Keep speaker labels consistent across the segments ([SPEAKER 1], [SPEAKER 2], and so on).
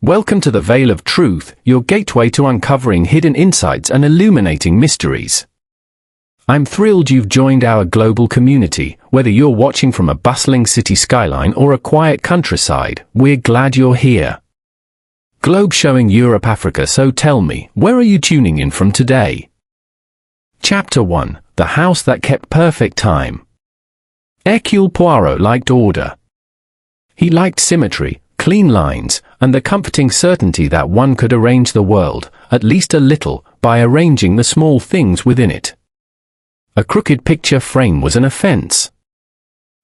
[SPEAKER 1] Welcome to the Veil of Truth, your gateway to uncovering hidden insights and illuminating mysteries. I'm thrilled you've joined our global community. Whether you're watching from a bustling city skyline or a quiet countryside, we're glad you're here. Globe showing Europe, Africa, so tell me, where are you tuning in from today? Chapter 1, The House That Kept Perfect Time. Hercule Poirot liked order. He liked symmetry, clean lines, and the comforting certainty that one could arrange the world, at least a little, by arranging the small things within it. A crooked picture frame was an offense.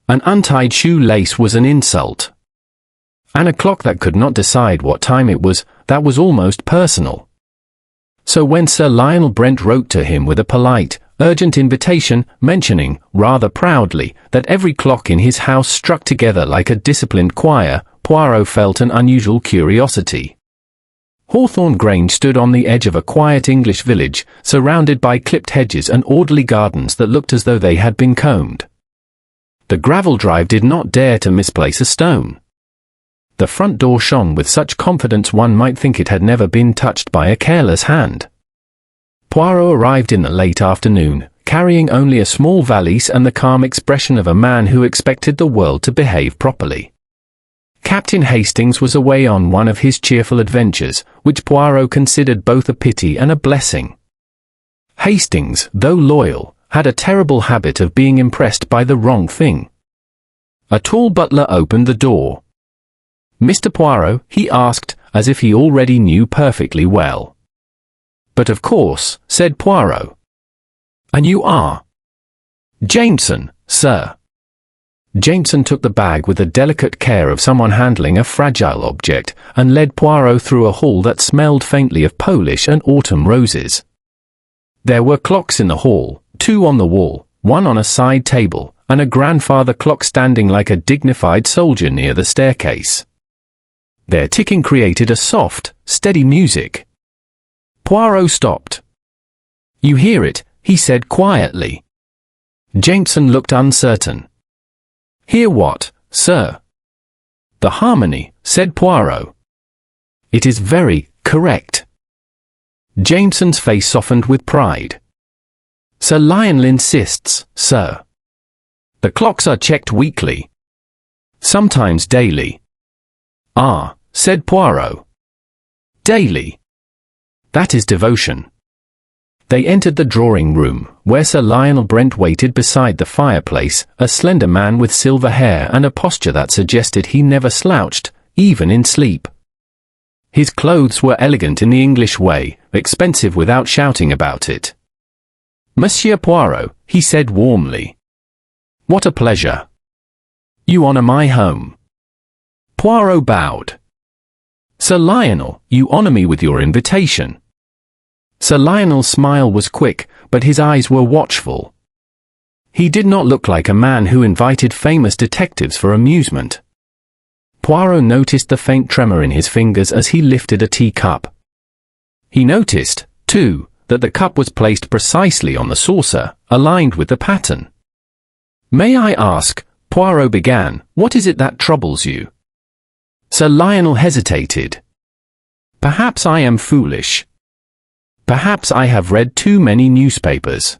[SPEAKER 1] An untied shoelace was an insult. And a clock that could not decide what time it was, that was almost personal. So when Sir Lionel Brent wrote to him with a polite, urgent invitation, mentioning, rather proudly, that every clock in his house struck together like a disciplined choir, Poirot felt an unusual curiosity. Hawthorne Grange stood on the edge of a quiet English village, surrounded by clipped hedges and orderly gardens that looked as though they had been combed. The gravel drive did not dare to misplace a stone. The front door shone with such confidence one might think it had never been touched by a careless hand. Poirot arrived in the late afternoon, carrying only a small valise and the calm expression of a man who expected the world to behave properly. Captain Hastings was away on one of his cheerful adventures, which Poirot considered both a pity and a blessing. Hastings, though loyal, had a terrible habit of being impressed by the wrong thing. A tall butler opened the door. "Mr. Poirot?" he asked, as if he already knew perfectly well. "But of course," said Poirot. "And you are?" "Jameson, sir." Jameson took the bag with the delicate care of someone handling a fragile object, and led Poirot through a hall that smelled faintly of Polish and autumn roses. There were clocks in the hall, 2 on the wall, 1 on a side table, and a grandfather clock standing like a dignified soldier near the staircase. Their ticking created a soft, steady music. Poirot stopped. "You hear it," he said quietly. Jameson looked uncertain. "Hear what, sir?" "The harmony," said Poirot. "It is very correct." Jameson's face softened with pride. "Sir Lionel insists, sir. The clocks are checked weekly. Sometimes daily." "Ah," said Poirot. "Daily. That is devotion." They entered the drawing room, where Sir Lionel Brent waited beside the fireplace, a slender man with silver hair and a posture that suggested he never slouched, even in sleep. His clothes were elegant in the English way, expensive without shouting about it. "Monsieur Poirot," he said warmly. "What a pleasure. You honor my home." Poirot bowed. "Sir Lionel, you honor me with your invitation." Sir Lionel's smile was quick, but his eyes were watchful. He did not look like a man who invited famous detectives for amusement. Poirot noticed the faint tremor in his fingers as he lifted a teacup. He noticed, too, that the cup was placed precisely on the saucer, aligned with the pattern. "May I ask," Poirot began, "what is it that troubles you?" Sir Lionel hesitated. "Perhaps I am foolish. Perhaps I have read too many newspapers.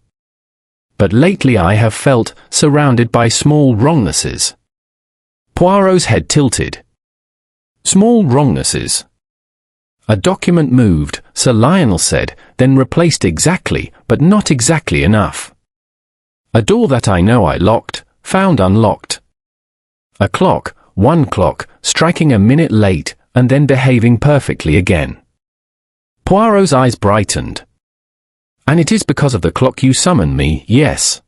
[SPEAKER 1] But lately I have felt surrounded by small wrongnesses." Poirot's head tilted. "Small wrongnesses?" "A document moved," Sir Lionel said, "then replaced exactly, but not exactly enough. A door that I know I locked, found unlocked. A clock, one clock, striking a minute late, and then behaving perfectly again." Poirot's eyes brightened. "And it is because of the clock you summoned me, yes?"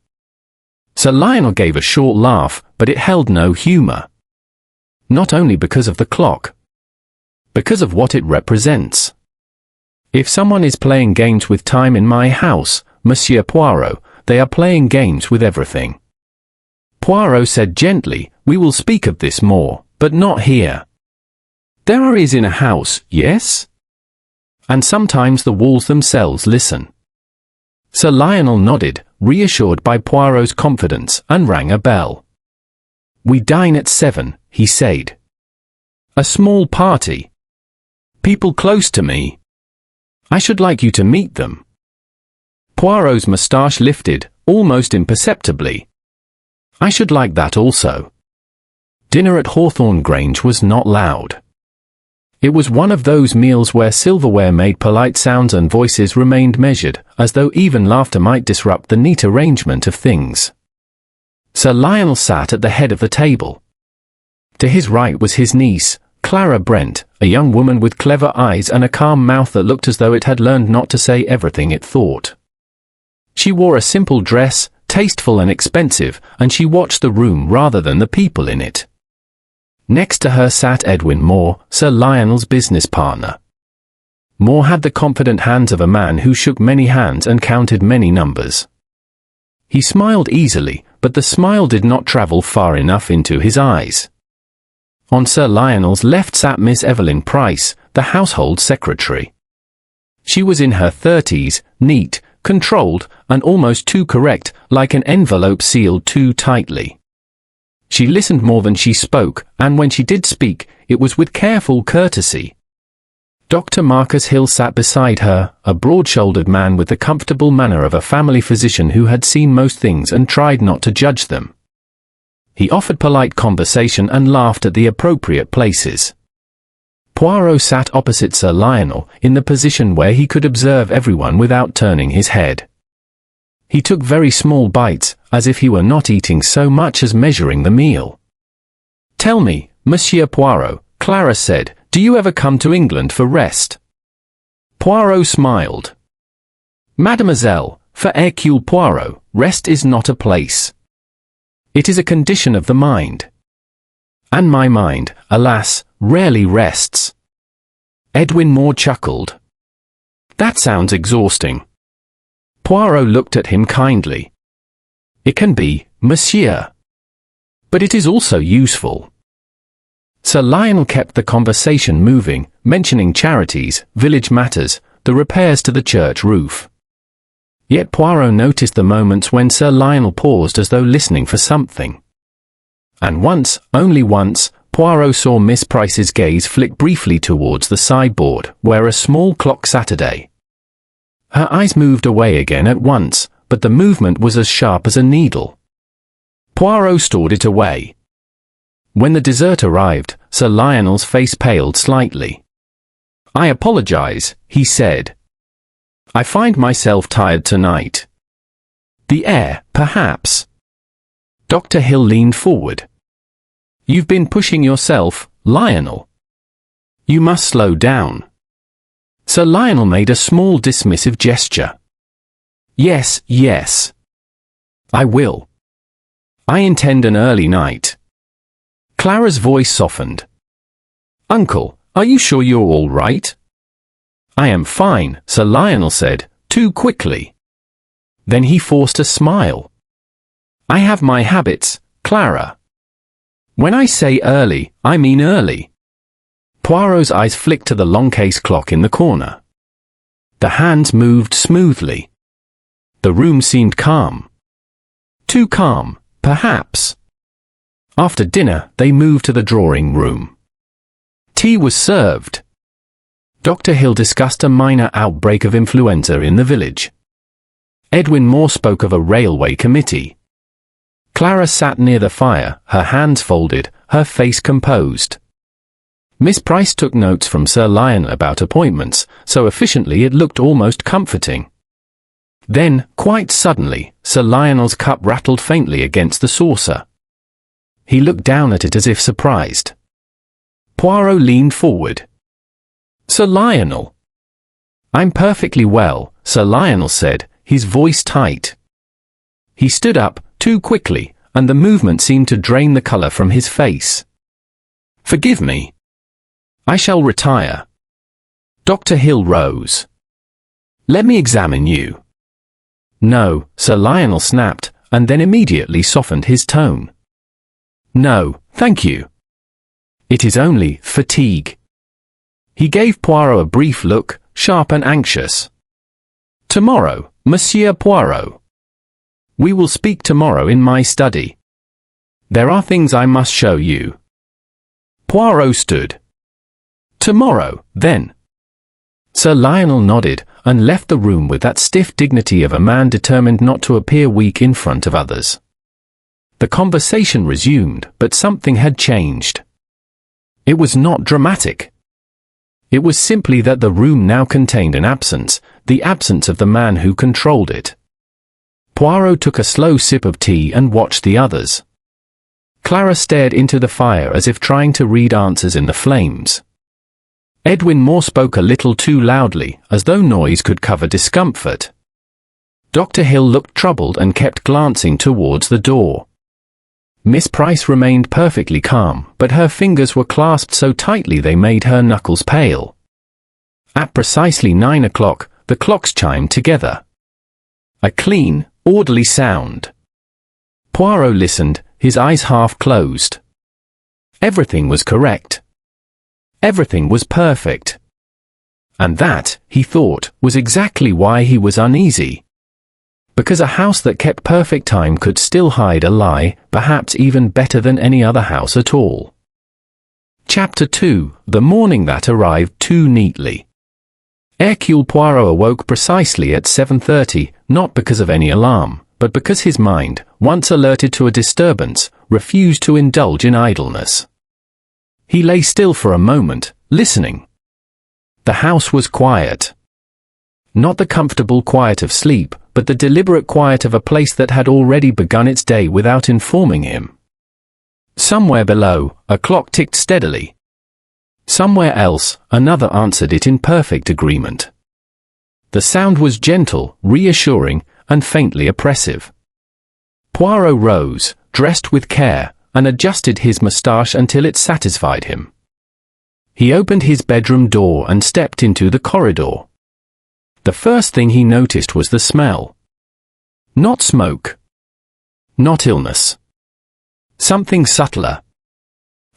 [SPEAKER 1] Sir Lionel gave a short laugh, but it held no humor. "Not only because of the clock. Because of what it represents. If someone is playing games with time in my house, Monsieur Poirot, they are playing games with everything." Poirot said gently, "We will speak of this more, but not here. There are ears in a house, yes? And sometimes the walls themselves listen." Sir Lionel nodded, reassured by Poirot's confidence, and rang a bell. "We dine at 7, he said. A small party." People close to me. I should like you to meet them. Poirot's moustache lifted, almost imperceptibly. I should like that also. Dinner at Hawthorne Grange was not loud. It was one of those meals where silverware made polite sounds and voices remained measured, as though even laughter might disrupt the neat arrangement of things. Sir Lionel sat at the head of the table. To his right was his niece, Clara Brent, a young woman with clever eyes and a calm mouth that looked as though it had learned not to say everything it thought. She wore a simple dress, tasteful and expensive, and she watched the room rather than the people in it. Next to her sat Edwin Moore, Sir Lionel's business partner. Moore had the confident hands of a man who shook many hands and counted many numbers. He smiled easily, but the smile did not travel far enough into his eyes. On Sir Lionel's left sat Miss Evelyn Price, the household secretary. She was in her 30s, neat, controlled, and almost too correct, like an envelope sealed too tightly. She listened more than she spoke, and when she did speak, it was with careful courtesy. Dr. Marcus Hill sat beside her, a broad-shouldered man with the comfortable manner of a family physician who had seen most things and tried not to judge them. He offered polite conversation and laughed at the appropriate places. Poirot sat opposite Sir Lionel, in the position where he could observe everyone without turning his head. He took very small bites, as if he were not eating so much as measuring the meal. "Tell me, Monsieur Poirot," Clara said, "do you ever come to England for rest?" Poirot smiled. "Mademoiselle, for Hercule Poirot, rest is not a place. It is a condition of the mind. And my mind, alas, rarely rests." Edwin Moore chuckled. "That sounds exhausting." Poirot looked at him kindly. "It can be, monsieur. But it is also useful." Sir Lionel kept the conversation moving, mentioning charities, village matters, the repairs to the church roof. Yet Poirot noticed the moments when Sir Lionel paused as though listening for something. And once, only once, Poirot saw Miss Price's gaze flick briefly towards the sideboard, where a small clock Saturday. Her eyes moved away again at once, but the movement was as sharp as a needle. Poirot stored it away. When the dessert arrived, Sir Lionel's face paled slightly. "I apologize," he said. "I find myself tired tonight." "The air, perhaps." Dr. Hill leaned forward. "You've been pushing yourself, Lionel. You must slow down." Sir Lionel made a small dismissive gesture. "Yes, yes. I will. I intend an early night." Clara's voice softened. "Uncle, are you sure you're all right?" "I am fine," Sir Lionel said, too quickly. Then he forced a smile. "I have my habits, Clara. When I say early, I mean early." Poirot's eyes flicked to the long case clock in the corner. The hands moved smoothly. The room seemed calm. Too calm, perhaps. After dinner, they moved to the drawing room. Tea was served. Dr. Hill discussed a minor outbreak of influenza in the village. Edwin Moore spoke of a railway committee. Clara sat near the fire, her hands folded, her face composed. Miss Price took notes from Sir Lionel about appointments, so efficiently it looked almost comforting. Then, quite suddenly, Sir Lionel's cup rattled faintly against the saucer. He looked down at it as if surprised. Poirot leaned forward. "Sir Lionel." "I'm perfectly well," Sir Lionel said, his voice tight. He stood up, too quickly, and the movement seemed to drain the color from his face. "Forgive me. I shall retire." Dr. Hill rose. "Let me examine you." "No," Sir Lionel snapped, and then immediately softened his tone. "No, thank you. It is only fatigue." He gave Poirot a brief look, sharp and anxious. "Tomorrow, Monsieur Poirot. We will speak tomorrow in my study. There are things I must show you." Poirot stood. "Tomorrow, then, Sir Lionel nodded and left the room with that stiff dignity of a man determined not to appear weak in front of others. The conversation resumed, but something had changed. It was not dramatic. It was simply that the room now contained an absence, the absence of the man who controlled it. Poirot took a slow sip of tea and watched the others. Clara stared into the fire as if trying to read answers in the flames. Edwin Moore spoke a little too loudly, as though noise could cover discomfort. Dr. Hill looked troubled and kept glancing towards the door. Miss Price remained perfectly calm, but her fingers were clasped so tightly they made her knuckles pale. At precisely 9 o'clock, the clocks chimed together. A clean, orderly sound. Poirot listened, his eyes half closed. Everything was correct. Everything was perfect. And that, he thought, was exactly why he was uneasy. Because a house that kept perfect time could still hide a lie, perhaps even better than any other house at all. Chapter 2: The morning that arrived too neatly. Hercule Poirot awoke precisely at 7:30, not because of any alarm, but because his mind, once alerted to a disturbance, refused to indulge in idleness. He lay still for a moment, listening. The house was quiet. Not the comfortable quiet of sleep, but the deliberate quiet of a place that had already begun its day without informing him. Somewhere below, a clock ticked steadily. Somewhere else, another answered it in perfect agreement. The sound was gentle, reassuring, and faintly oppressive. Poirot rose, dressed with care, and adjusted his moustache until it satisfied him. He opened his bedroom door and stepped into the corridor. The first thing he noticed was the smell. Not smoke. Not illness. Something subtler.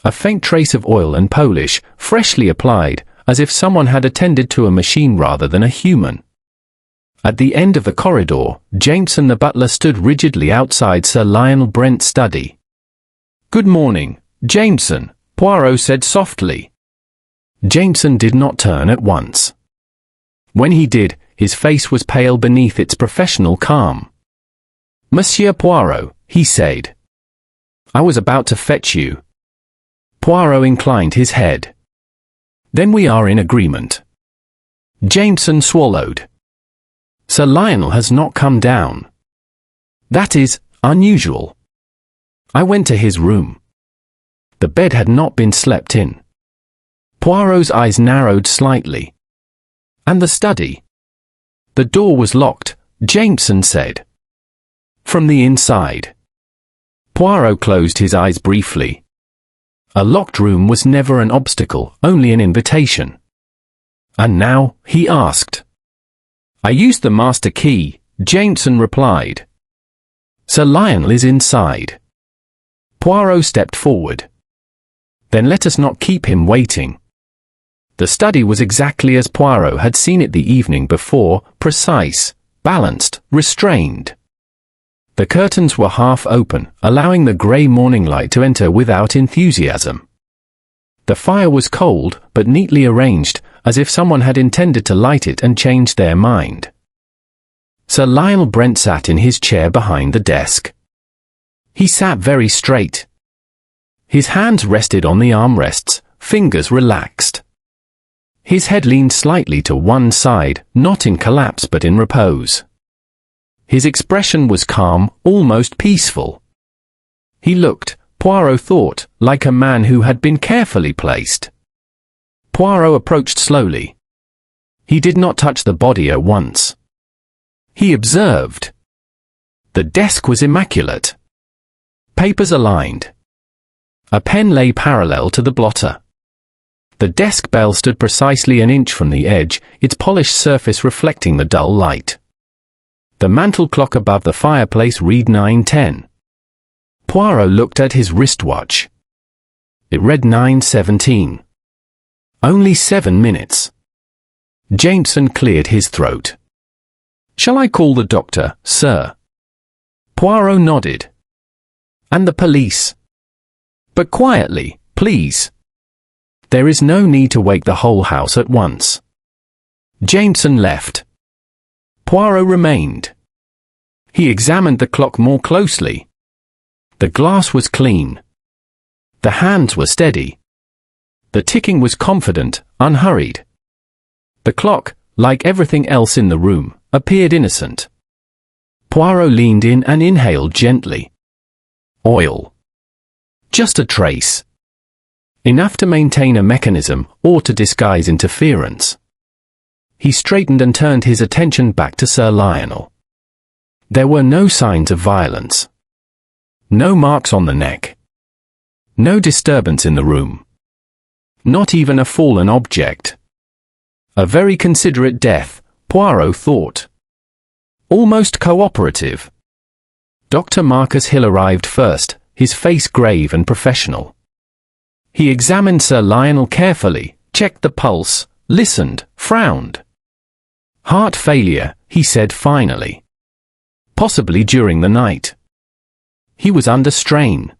[SPEAKER 1] A faint trace of oil and polish, freshly applied, as if someone had attended to a machine rather than a human. At the end of the corridor, Jameson the butler stood rigidly outside Sir Lionel Brent's study. "Good morning, Jameson," Poirot said softly. Jameson did not turn at once. When he did, his face was pale beneath its professional calm. "Monsieur Poirot," he said. "I was about to fetch you." Poirot inclined his head. "Then we are in agreement." Jameson swallowed. "Sir Lionel has not come down. That is unusual. I went to his room. The bed had not been slept in." Poirot's eyes narrowed slightly. "And the study?" "The door was locked," Jameson said. "From the inside." Poirot closed his eyes briefly. A locked room was never an obstacle, only an invitation. "And now?" he asked. "I used the master key," Jameson replied. "Sir Lionel is inside." Poirot stepped forward. "Then let us not keep him waiting." The study was exactly as Poirot had seen it the evening before, precise, balanced, restrained. The curtains were half open, allowing the grey morning light to enter without enthusiasm. The fire was cold, but neatly arranged, as if someone had intended to light it and change their mind. Sir Lionel Brent sat in his chair behind the desk. He sat very straight. His hands rested on the armrests, fingers relaxed. His head leaned slightly to one side, not in collapse but in repose. His expression was calm, almost peaceful. He looked, Poirot thought, like a man who had been carefully placed. Poirot approached slowly. He did not touch the body at once. He observed. The desk was immaculate. Papers aligned. A pen lay parallel to the blotter. The desk bell stood precisely an inch from the edge, its polished surface reflecting the dull light. The mantel clock above the fireplace read 9:10. Poirot looked at his wristwatch. It read 9:17. Only 7 minutes. Jameson cleared his throat. "Shall I call the doctor, sir?" Poirot nodded. "And the police?" "But quietly, please. There is no need to wake the whole house at once." Jameson left. Poirot remained. He examined the clock more closely. The glass was clean. The hands were steady. The ticking was confident, unhurried. The clock, like everything else in the room, appeared innocent. Poirot leaned in and inhaled gently. Oil. Just a trace. Enough to maintain a mechanism or to disguise interference. He straightened and turned his attention back to Sir Lionel. There were no signs of violence. No marks on the neck. No disturbance in the room. Not even a fallen object. A very considerate death, Poirot thought. Almost cooperative. Dr. Marcus Hill arrived first, his face grave and professional. He examined Sir Lionel carefully, checked the pulse, listened, frowned. Heart failure, he said finally. Possibly during the night. He was under strain.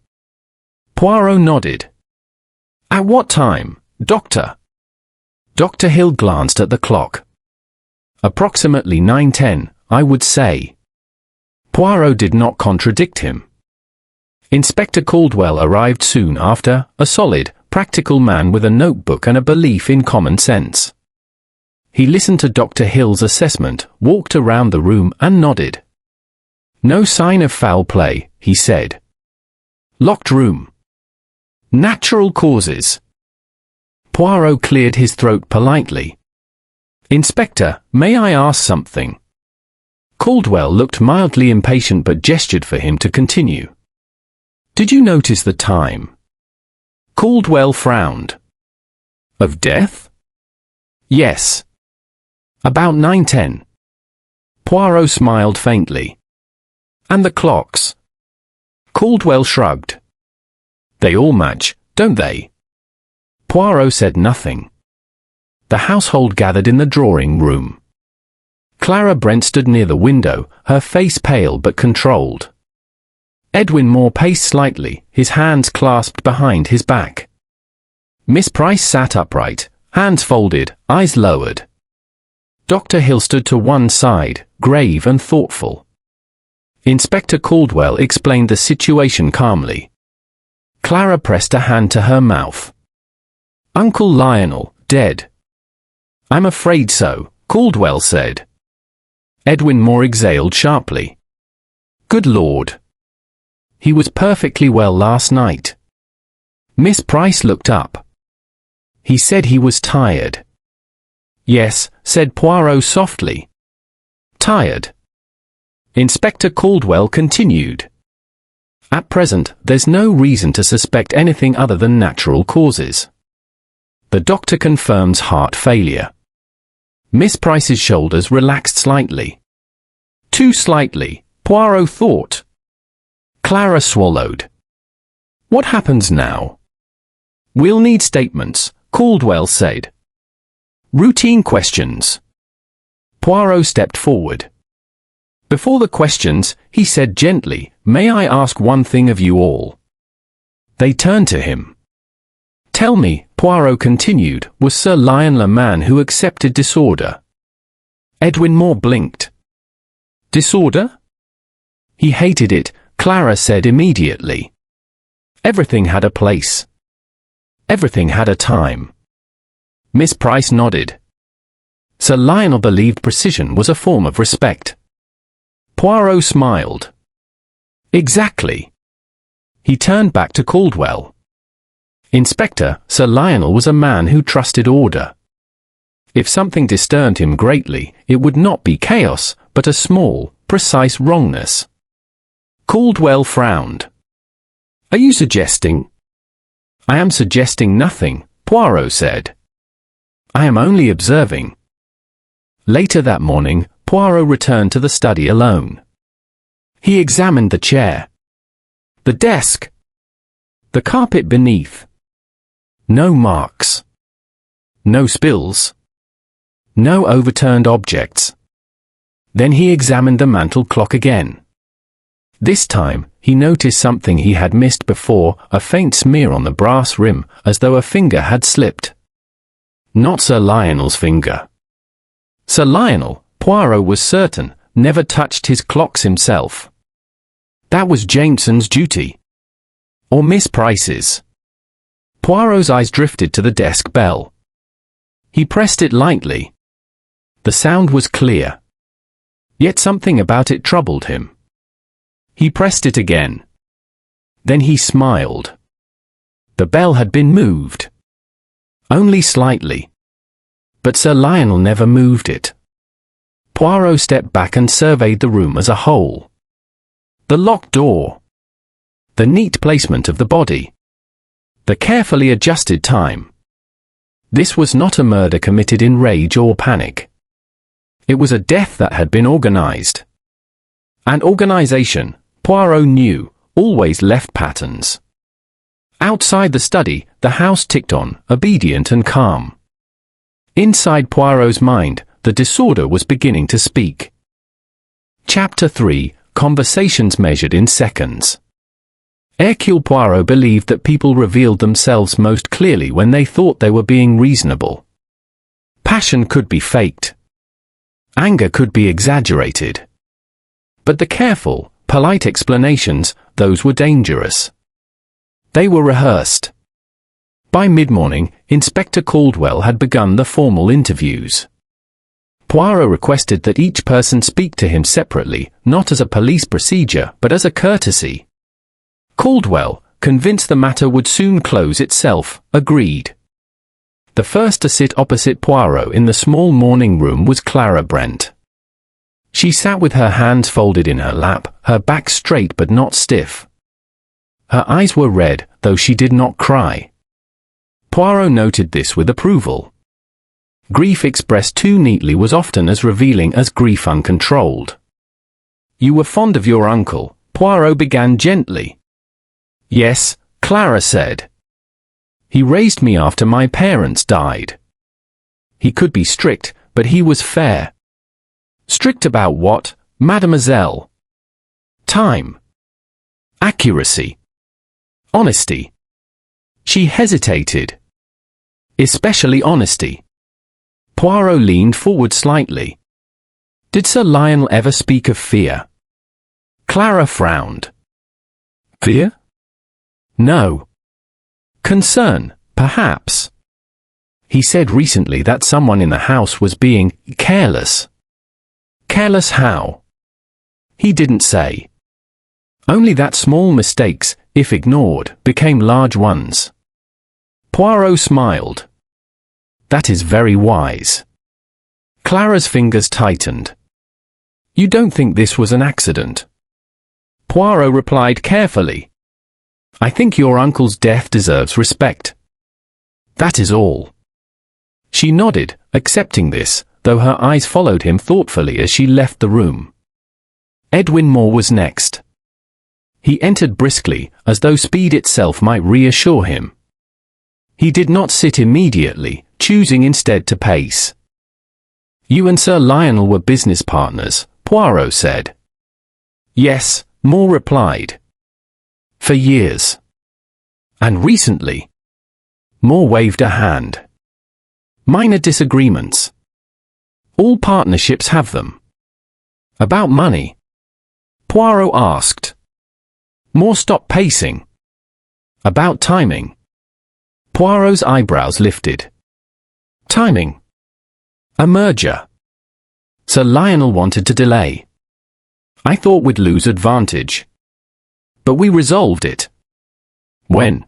[SPEAKER 1] Poirot nodded. At what time, Doctor? Dr. Hill glanced at the clock. Approximately 9:10, I would say. Poirot did not contradict him. Inspector Caldwell arrived soon after, a solid, practical man with a notebook and a belief in common sense. He listened to Dr. Hill's assessment, walked around the room and nodded. No sign of foul play, he said. Locked room. Natural causes. Poirot cleared his throat politely. Inspector, may I ask something? Caldwell looked mildly impatient but gestured for him to continue. Did you notice the time? Caldwell frowned. Of death? Yes. About 9:10. Poirot smiled faintly. And the clocks? Caldwell shrugged. They all match, don't they? Poirot said nothing. The household gathered in the drawing room. Clara Brent stood near the window, her face pale but controlled. Edwin Moore paced slightly, his hands clasped behind his back. Miss Price sat upright, hands folded, eyes lowered. Dr. Hill stood to one side, grave and thoughtful. Inspector Caldwell explained the situation calmly. Clara pressed a hand to her mouth. Uncle Lionel, dead. I'm afraid so, Caldwell said. Edwin Moore exhaled sharply. Good Lord. He was perfectly well last night. Miss Price looked up. He said he was tired. Yes, said Poirot softly. Tired. Inspector Caldwell continued. At present, there's no reason to suspect anything other than natural causes. The doctor confirms heart failure. Miss Price's shoulders relaxed slightly. Too slightly, Poirot thought. Clara swallowed. What happens now? We'll need statements, Caldwell said. Routine questions. Poirot stepped forward. Before the questions, he said gently, may I ask one thing of you all? They turned to him. Tell me, Poirot continued, was Sir Lionel a man who accepted disorder? Edwin Moore blinked. Disorder? He hated it, Clara said immediately. Everything had a place. Everything had a time. Miss Price nodded. Sir Lionel believed precision was a form of respect. Poirot smiled. Exactly. He turned back to Caldwell. Inspector, Sir Lionel was a man who trusted order. If something disturbed him greatly, it would not be chaos, but a small, precise wrongness. Caldwell frowned. Are you suggesting? I am suggesting nothing, Poirot said. I am only observing. Later that morning, Poirot returned to the study alone. He examined the chair. The desk. The carpet beneath. No marks. No spills. No overturned objects. Then he examined the mantel clock again. This time, he noticed something he had missed before, a faint smear on the brass rim, as though a finger had slipped. Not Sir Lionel's finger. Sir Lionel, Poirot was certain, never touched his clocks himself. That was Jameson's duty. Or Miss Price's. Poirot's eyes drifted to the desk bell. He pressed it lightly. The sound was clear. Yet something about it troubled him. He pressed it again. Then he smiled. The bell had been moved. Only slightly. But Sir Lionel never moved it. Poirot stepped back and surveyed the room as a whole. The locked door. The neat placement of the body. The carefully adjusted time. This was not a murder committed in rage or panic. It was a death that had been organized. And organization, Poirot knew, always left patterns. Outside the study, the house ticked on, obedient and calm. Inside Poirot's mind, the disorder was beginning to speak. Chapter 3, Conversations Measured in Seconds. Hercule Poirot believed that people revealed themselves most clearly when they thought they were being reasonable. Passion could be faked. Anger could be exaggerated. But the careful, polite explanations, those were dangerous. They were rehearsed. By mid-morning, Inspector Caldwell had begun the formal interviews. Poirot requested that each person speak to him separately, not as a police procedure, but as a courtesy. Caldwell, convinced the matter would soon close itself, agreed. The first to sit opposite Poirot in the small morning room was Clara Brent. She sat with her hands folded in her lap, her back straight but not stiff. Her eyes were red, though she did not cry. Poirot noted this with approval. Grief expressed too neatly was often as revealing as grief uncontrolled. "You were fond of your uncle," Poirot began gently. "Yes," Clara said. "He raised me after my parents died. He could be strict, but he was fair." "Strict about what, mademoiselle?" "Time. Accuracy. Honesty." She hesitated. "Especially honesty." Poirot leaned forward slightly. "Did Sir Lionel ever speak of fear?" Clara frowned. "Fear? No. Concern, perhaps. He said recently that someone in the house was being careless." "Careless how?" "He didn't say. Only that small mistakes, if ignored, became large ones." Poirot smiled. "That is very wise." Clara's fingers tightened. "You don't think this was an accident?" Poirot replied carefully. "I think your uncle's death deserves respect. That is all." She nodded, accepting this, though her eyes followed him thoughtfully as she left the room. Edwin Moore was next. He entered briskly, as though speed itself might reassure him. He did not sit immediately, choosing instead to pace. "You and Sir Lionel were business partners," Poirot said. "Yes," Moore replied. "For years." "And recently?" Moore waved a hand. "Minor disagreements. All partnerships have them." "About money?" Poirot asked. Moore stopped pacing. "About timing?" Poirot's eyebrows lifted. "Timing? A merger. Sir Lionel wanted to delay. I thought we'd lose advantage. But we resolved it." "When?"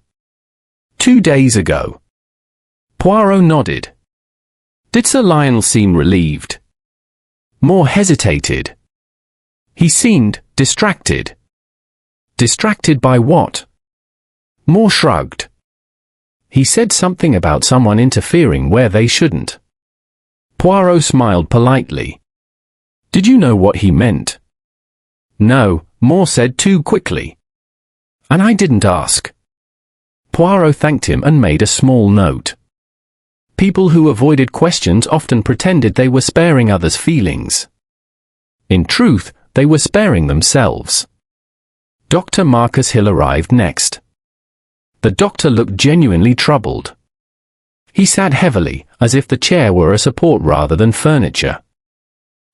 [SPEAKER 1] "2 days ago." Poirot nodded. Did Sir Lionel seem relieved? Moore hesitated. He seemed distracted. Distracted by what? Moore shrugged. He said something about someone interfering where they shouldn't. Poirot smiled politely. "Did you know what he meant?" "No," Moore said too quickly. "And I didn't ask." Poirot thanked him and made a small note. People who avoided questions often pretended they were sparing others' feelings. In truth, they were sparing themselves. Dr. Marcus Hill arrived next. The doctor looked genuinely troubled. He sat heavily, as if the chair were a support rather than furniture.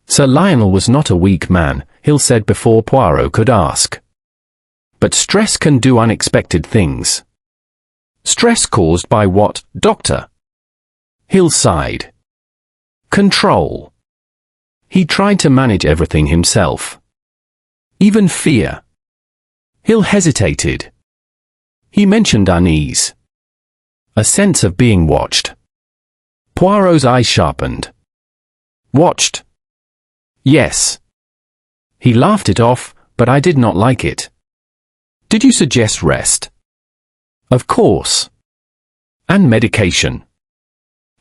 [SPEAKER 1] Sir Lionel was not a weak man, Hill said before Poirot could ask. But stress can do unexpected things. Stress caused by what, Doctor? Hill sighed. Control. He tried to manage everything himself. Even fear. Hill hesitated. He mentioned unease. A sense of being watched. Poirot's eyes sharpened. Watched? Yes. He laughed it off, but I did not like it. Did you suggest rest? Of course. And medication.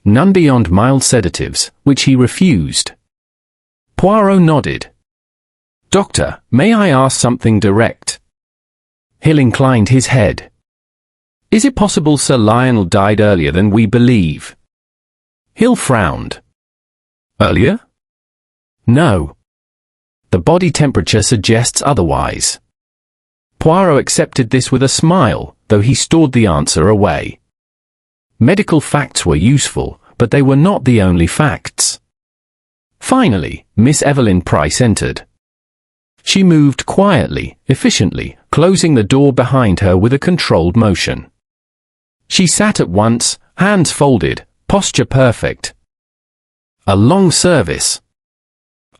[SPEAKER 1] None beyond mild sedatives, which he refused. Poirot nodded. Doctor, may I ask something direct? Hill inclined his head. Is it possible Sir Lionel died earlier than we believe? Hill frowned. Earlier? No. The body temperature suggests otherwise. Poirot accepted this with a smile, though he stored the answer away. Medical facts were useful, but they were not the only facts. Finally, Miss Evelyn Price entered. She moved quietly, efficiently, closing the door behind her with a controlled motion. She sat at once, hands folded, posture perfect. A long service.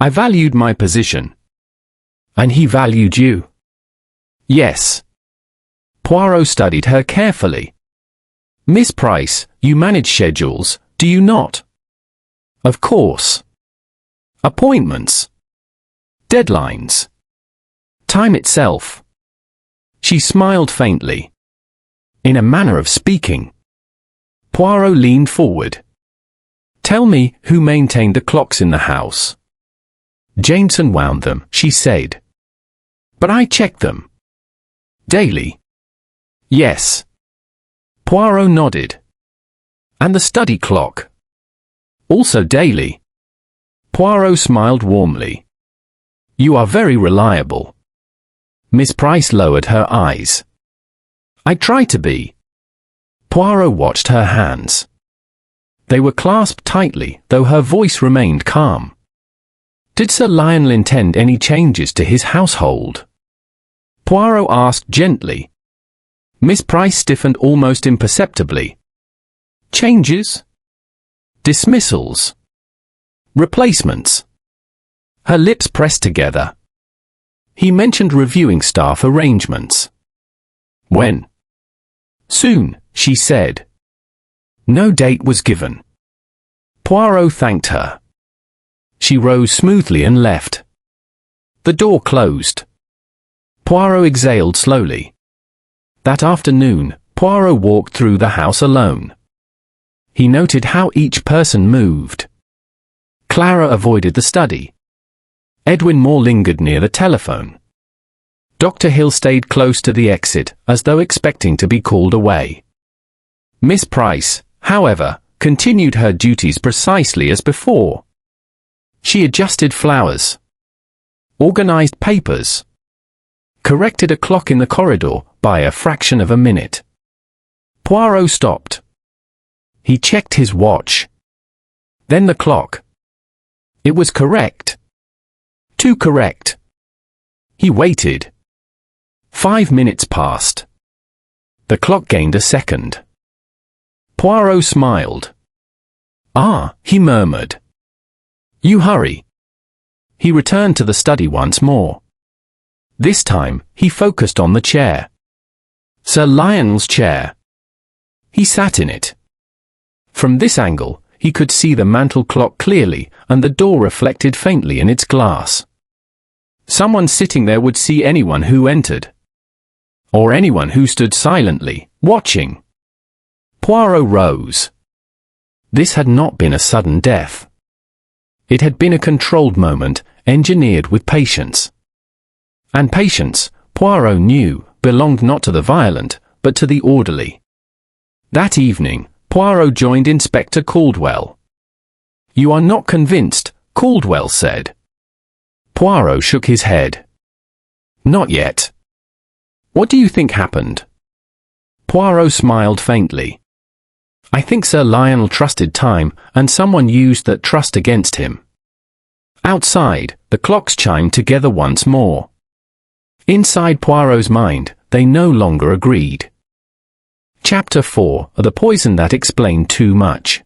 [SPEAKER 1] I valued my position. And he valued you. Yes. Poirot studied her carefully. Miss Price, you manage schedules, do you not? Of course. Appointments. Deadlines. Time itself. She smiled faintly. In a manner of speaking. Poirot leaned forward. Tell me, who maintained the clocks in the house? Jameson wound them, she said. But I checked them. Daily. Yes. Poirot nodded. And the study clock? Also daily. Poirot smiled warmly. You are very reliable. Miss Price lowered her eyes. I try to be. Poirot watched her hands. They were clasped tightly, though her voice remained calm. Did Sir Lionel intend any changes to his household? Poirot asked gently. Miss Price stiffened almost imperceptibly. Changes? Dismissals? Replacements? Her lips pressed together. He mentioned reviewing staff arrangements. When? Soon, she said. No date was given. Poirot thanked her. She rose smoothly and left. The door closed. Poirot exhaled slowly. That afternoon, Poirot walked through the house alone. He noted how each person moved. Clara avoided the study. Edwin Moore lingered near the telephone. Dr. Hill stayed close to the exit, as though expecting to be called away. Miss Price, however, continued her duties precisely as before. She adjusted flowers, organized papers, corrected a clock in the corridor by a fraction of a minute. Poirot stopped. He checked his watch. Then the clock. It was correct. Too correct. He waited. 5 minutes passed. The clock gained a second. Poirot smiled. Ah, he murmured. You hurry. He returned to the study once more. This time, he focused on the chair. Sir Lionel's chair. He sat in it. From this angle, he could see the mantel clock clearly, and the door reflected faintly in its glass. Someone sitting there would see anyone who entered. Or anyone who stood silently, watching. Poirot rose. This had not been a sudden death. It had been a controlled moment, engineered with patience. And patience, Poirot knew, belonged not to the violent, but to the orderly. That evening, Poirot joined Inspector Caldwell. You are not convinced, Caldwell said. Poirot shook his head. Not yet. What do you think happened? Poirot smiled faintly. I think Sir Lionel trusted time, and someone used that trust against him. Outside, the clocks chimed together once more. Inside Poirot's mind, they no longer agreed. Chapter 4: The Poison That Explained Too Much.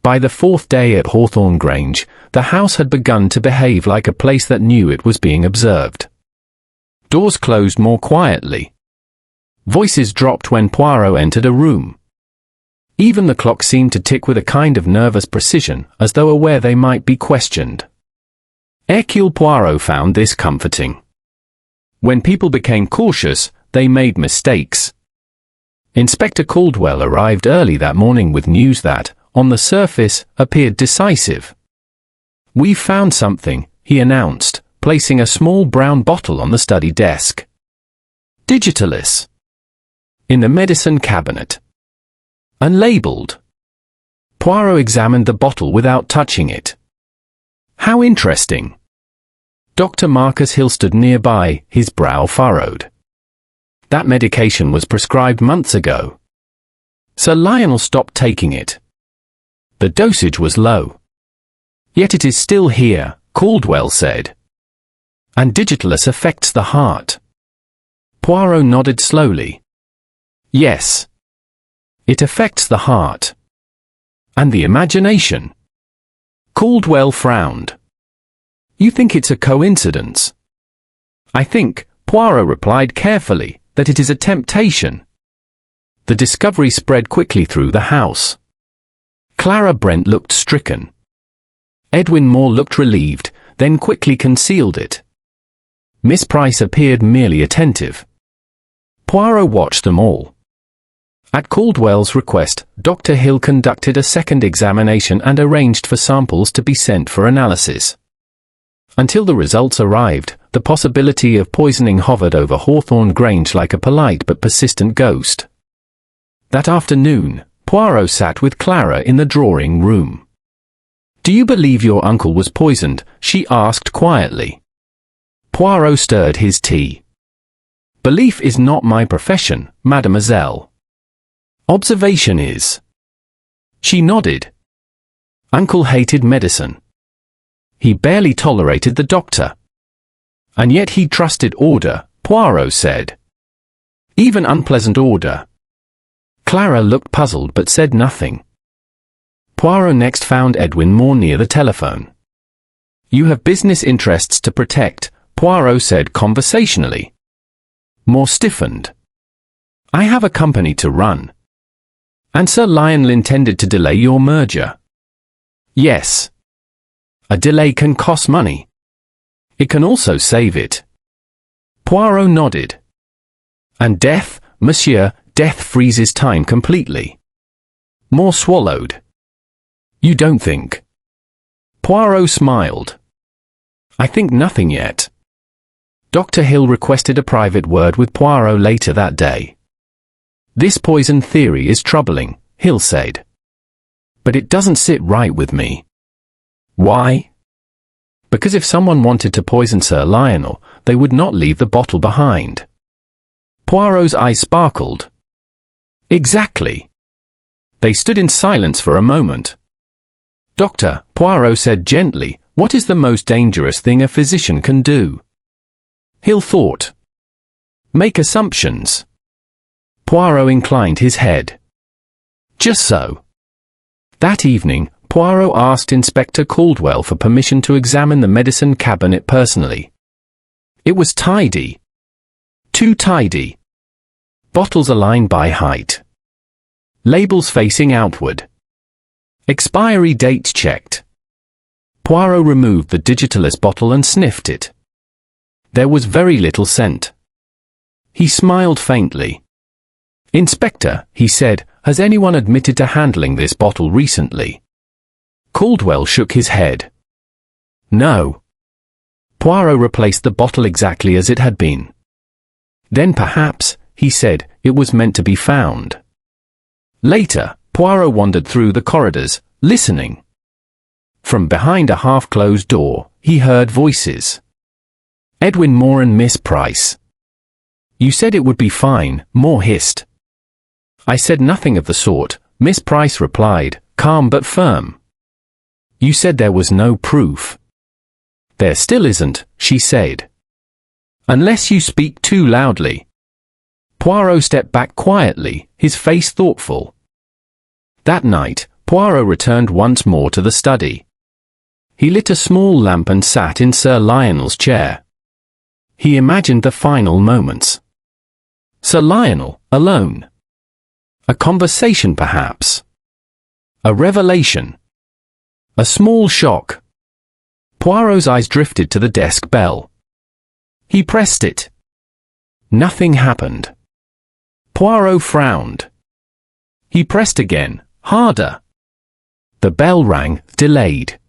[SPEAKER 1] By the fourth day at Hawthorne Grange, the house had begun to behave like a place that knew it was being observed. Doors closed more quietly. Voices dropped when Poirot entered a room. Even the clock seemed to tick with a kind of nervous precision, as though aware they might be questioned. Hercule Poirot found this comforting. When people became cautious, they made mistakes. Inspector Caldwell arrived early that morning with news that, on the surface, appeared decisive. "We've found something," he announced, placing a small brown bottle on the study desk. "Digitalis. In the medicine cabinet. Unlabeled." Poirot examined the bottle without touching it. "How interesting." Dr. Marcus Hill stood nearby, his brow furrowed. "That medication was prescribed months ago. Sir Lionel stopped taking it. The dosage was low. Yet it is still here," Caldwell said. "And Digitalis affects the heart." Poirot nodded slowly. "Yes. It affects the heart. And the imagination." Caldwell frowned. "You think it's a coincidence?" "I think," Poirot replied carefully, "that it is a temptation." The discovery spread quickly through the house. Clara Brent looked stricken. Edwin Moore looked relieved, then quickly concealed it. Miss Price appeared merely attentive. Poirot watched them all. At Caldwell's request, Dr. Hill conducted a second examination and arranged for samples to be sent for analysis. Until the results arrived, the possibility of poisoning hovered over Hawthorne Grange like a polite but persistent ghost. That afternoon, Poirot sat with Clara in the drawing room. "Do you believe your uncle was poisoned?" she asked quietly. Poirot stirred his tea. "Belief is not my profession, mademoiselle. Observation is." She nodded. "Uncle hated medicine. He barely tolerated the doctor. And yet he trusted order," Poirot said. "Even unpleasant order." Clara looked puzzled but said nothing. Poirot next found Edwin Moore near the telephone. "You have business interests to protect," Poirot said conversationally. Moore stiffened. "I have a company to run. And Sir Lionel intended to delay your merger." "Yes. A delay can cost money. It can also save it." Poirot nodded. "And death, monsieur, death freezes time completely." Moore swallowed. "You don't think?" Poirot smiled. "I think nothing yet." Dr. Hill requested a private word with Poirot later that day. "This poison theory is troubling," Hill said. "But it doesn't sit right with me." "Why?" "Because if someone wanted to poison Sir Lionel, they would not leave the bottle behind." Poirot's eyes sparkled. "Exactly." They stood in silence for a moment. "Doctor," Poirot said gently, "what is the most dangerous thing a physician can do?" Hill thought. "Make assumptions." Poirot inclined his head. "Just so." That evening, Poirot asked Inspector Caldwell for permission to examine the medicine cabinet personally. It was tidy. Too tidy. Bottles aligned by height. Labels facing outward. Expiry dates checked. Poirot removed the Digitalis bottle and sniffed it. There was very little scent. He smiled faintly. "Inspector," he said, "has anyone admitted to handling this bottle recently?" Caldwell shook his head. "No." Poirot replaced the bottle exactly as it had been. "Then perhaps," he said, "it was meant to be found." Later, Poirot wandered through the corridors, listening. From behind a half-closed door, he heard voices. Edwin Moore and Miss Price. "You said it would be fine," Moore hissed. "I said nothing of the sort," Miss Price replied, calm but firm. "You said there was no proof." There still isn't, she said. Unless you speak too loudly. Poirot stepped back quietly, his face thoughtful. That night, Poirot returned once more to the study. He lit a small lamp and sat in Sir Lionel's chair. He imagined the final moments. Sir Lionel, alone. A conversation perhaps. A revelation. A small shock. Poirot's eyes drifted to the desk bell. He pressed it. Nothing happened. Poirot frowned. He pressed again, harder. The bell rang, delayed.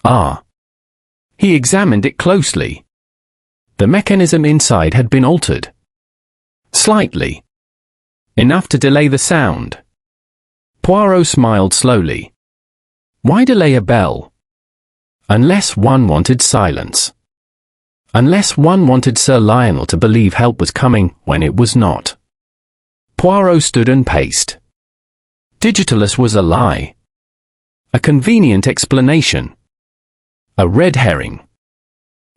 [SPEAKER 1] Ah. He examined it closely. The mechanism inside had been altered. Slightly. Enough to delay the sound. Poirot smiled slowly. Why delay a bell? Unless one wanted silence. Unless one wanted Sir Lionel to believe help was coming when it was not. Poirot stood and paced. Digitalis was a lie. A convenient explanation. A red herring.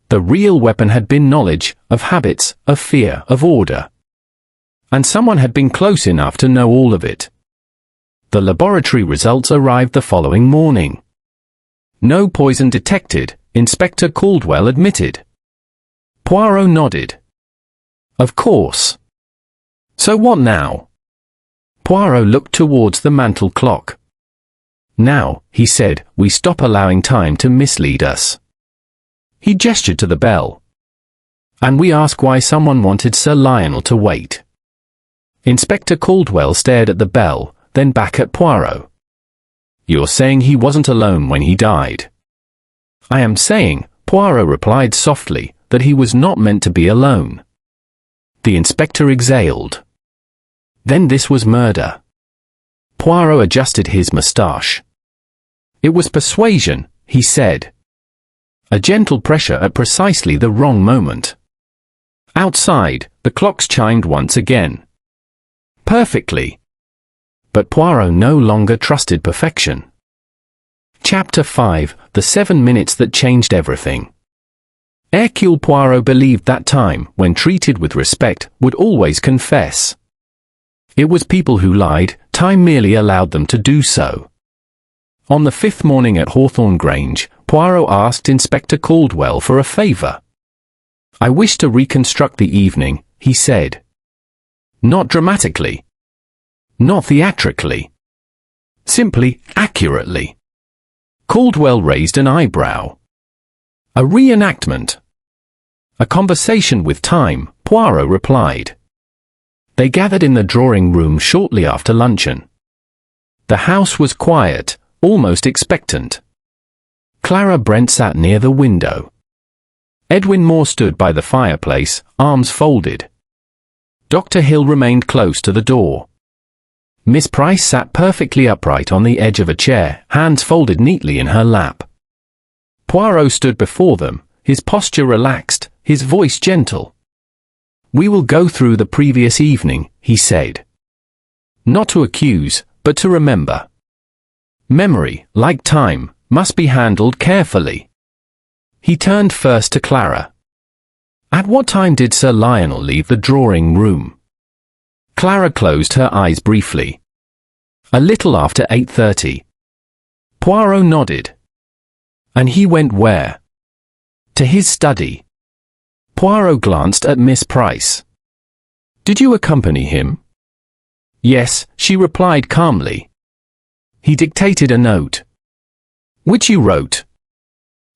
[SPEAKER 1] The real weapon had been knowledge, of habits, of fear, of order. And someone had been close enough to know all of it. The laboratory results arrived the following morning. No poison detected, Inspector Caldwell admitted. Poirot nodded. Of course. So what now? Poirot looked towards the mantel clock. Now, he said, we stop allowing time to mislead us. He gestured to the bell. And we ask why someone wanted Sir Lionel to wait. Inspector Caldwell stared at the bell, then back at Poirot. You're saying he wasn't alone when he died? I am saying, Poirot replied softly, that he was not meant to be alone. The inspector exhaled. Then this was murder. Poirot adjusted his moustache. It was persuasion, he said. A gentle pressure at precisely the wrong moment. Outside, the clocks chimed once again. Perfectly. But Poirot no longer trusted perfection. Chapter 5, The 7 Minutes That Changed Everything. Hercule Poirot believed that time, when treated with respect, would always confess. It was people who lied, time merely allowed them to do so. On the 5th morning at Hawthorne Grange, Poirot asked Inspector Caldwell for a favour. I wish to reconstruct the evening, he said. Not dramatically. Not theatrically. Simply, accurately. Caldwell raised an eyebrow. A reenactment. A conversation with time, Poirot replied. They gathered in the drawing room shortly after luncheon. The house was quiet, almost expectant. Clara Brent sat near the window. Edwin Moore stood by the fireplace, arms folded. Dr. Hill remained close to the door. Miss Price sat perfectly upright on the edge of a chair, hands folded neatly in her lap. Poirot stood before them, his posture relaxed, his voice gentle. We will go through the previous evening, he said. Not to accuse, but to remember. Memory, like time, must be handled carefully. He turned first to Clara. At what time did Sir Lionel leave the drawing room? Clara closed her eyes briefly. A little after 8:30. Poirot nodded. And he went where? To his study. Poirot glanced at Miss Price. Did you accompany him? Yes, she replied calmly. He dictated a note. Which you wrote?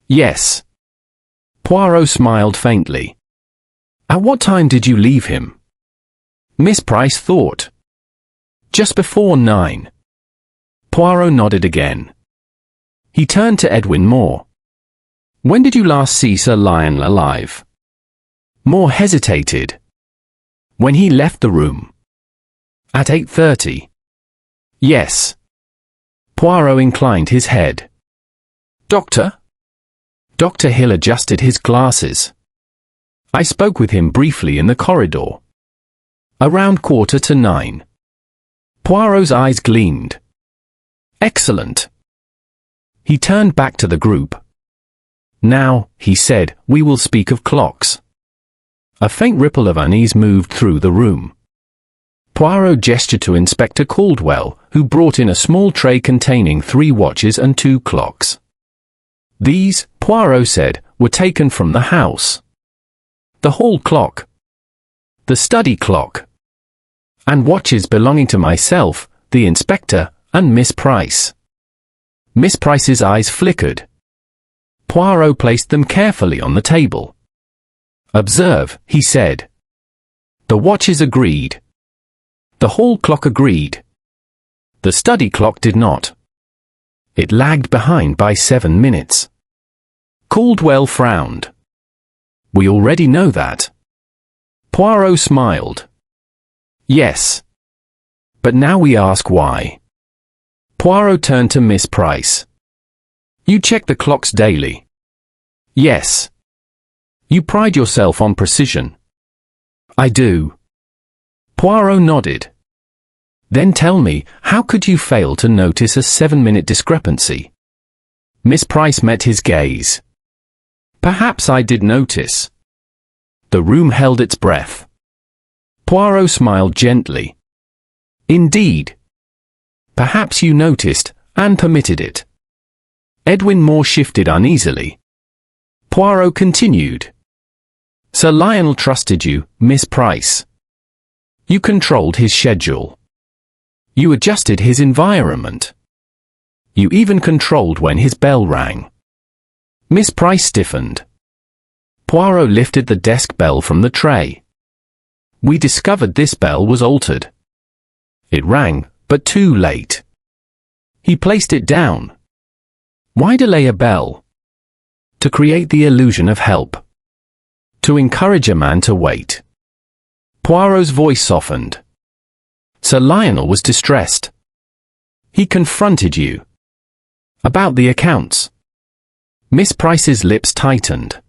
[SPEAKER 1] Yes. Poirot smiled faintly. At what time did you leave him? Miss Price thought. Just before 9. Poirot nodded again. He turned to Edwin Moore. When did you last see Sir Lionel alive? Moore hesitated. When he left the room. At 8:30. Yes. Poirot inclined his head. Doctor? Dr. Hill adjusted his glasses. I spoke with him briefly in the corridor. Around 8:45. Poirot's eyes gleamed. Excellent. He turned back to the group. Now, he said, we will speak of clocks. A faint ripple of unease moved through the room. Poirot gestured to Inspector Caldwell, who brought in a small tray containing 3 watches and 2 clocks. These, Poirot said, were taken from the house. The hall clock. The study clock. And watches belonging to myself, the inspector, and Miss Price. Miss Price's eyes flickered. Poirot placed them carefully on the table. Observe, he said. The watches agreed. The hall clock agreed. The study clock did not. It lagged behind by 7 minutes. Caldwell frowned. We already know that. Poirot smiled. Yes. But now we ask why. Poirot turned to Miss Price. You check the clocks daily. Yes. You pride yourself on precision. I do. Poirot nodded. Then tell me, how could you fail to notice a 7-minute discrepancy? Miss Price met his gaze. Perhaps I did notice. The room held its breath. Poirot smiled gently. Indeed. Perhaps you noticed, and permitted it. Edwin Moore shifted uneasily. Poirot continued. Sir Lionel trusted you, Miss Price. You controlled his schedule. You adjusted his environment. You even controlled when his bell rang. Miss Price stiffened. Poirot lifted the desk bell from the tray. We discovered this bell was altered. It rang, but too late. He placed it down. Why delay a bell? To create the illusion of help. To encourage a man to wait. Poirot's voice softened. Sir Lionel was distressed. He confronted you. About the accounts. Miss Price's lips tightened.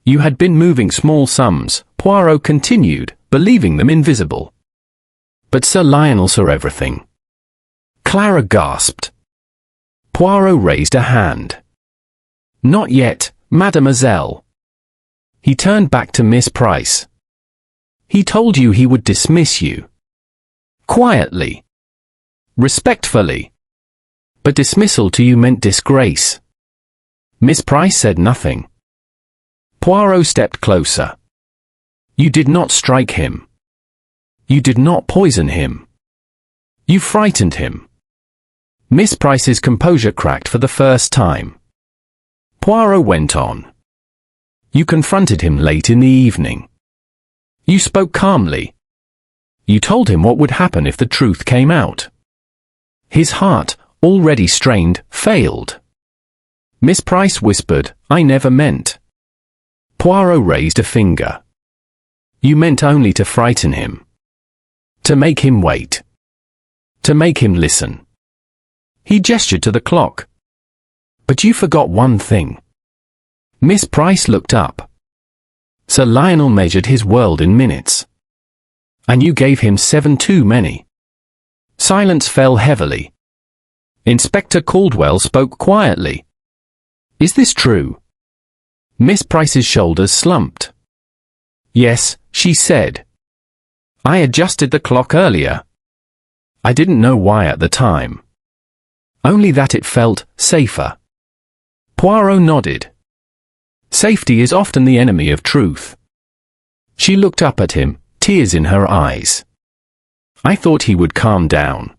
[SPEAKER 1] You had been moving small sums, Poirot continued, believing them invisible. But Sir Lionel saw everything. Clara gasped. Poirot raised a hand. Not yet, mademoiselle. He turned back to Miss Price. He told you he would dismiss you. Quietly. Respectfully. But dismissal to you meant disgrace. Miss Price said nothing. Poirot stepped closer. You did not strike him. You did not poison him. You frightened him. Miss Price's composure cracked for the first time. Poirot went on. You confronted him late in the evening. You spoke calmly. You told him what would happen if the truth came out. His heart, already strained, failed. Miss Price whispered, I never meant. Poirot raised a finger. You meant only to frighten him. To make him wait. To make him listen. He gestured to the clock. But you forgot one thing. Miss Price looked up. Sir Lionel measured his world in minutes. And you gave him 7 too many. Silence fell heavily. Inspector Caldwell spoke quietly. Is this true? Miss Price's shoulders slumped. Yes, she said. I adjusted the clock earlier. I didn't know why at the time. Only that it felt safer. Poirot nodded. Safety is often the enemy of truth. She looked up at him, tears in her eyes. I thought he would calm down.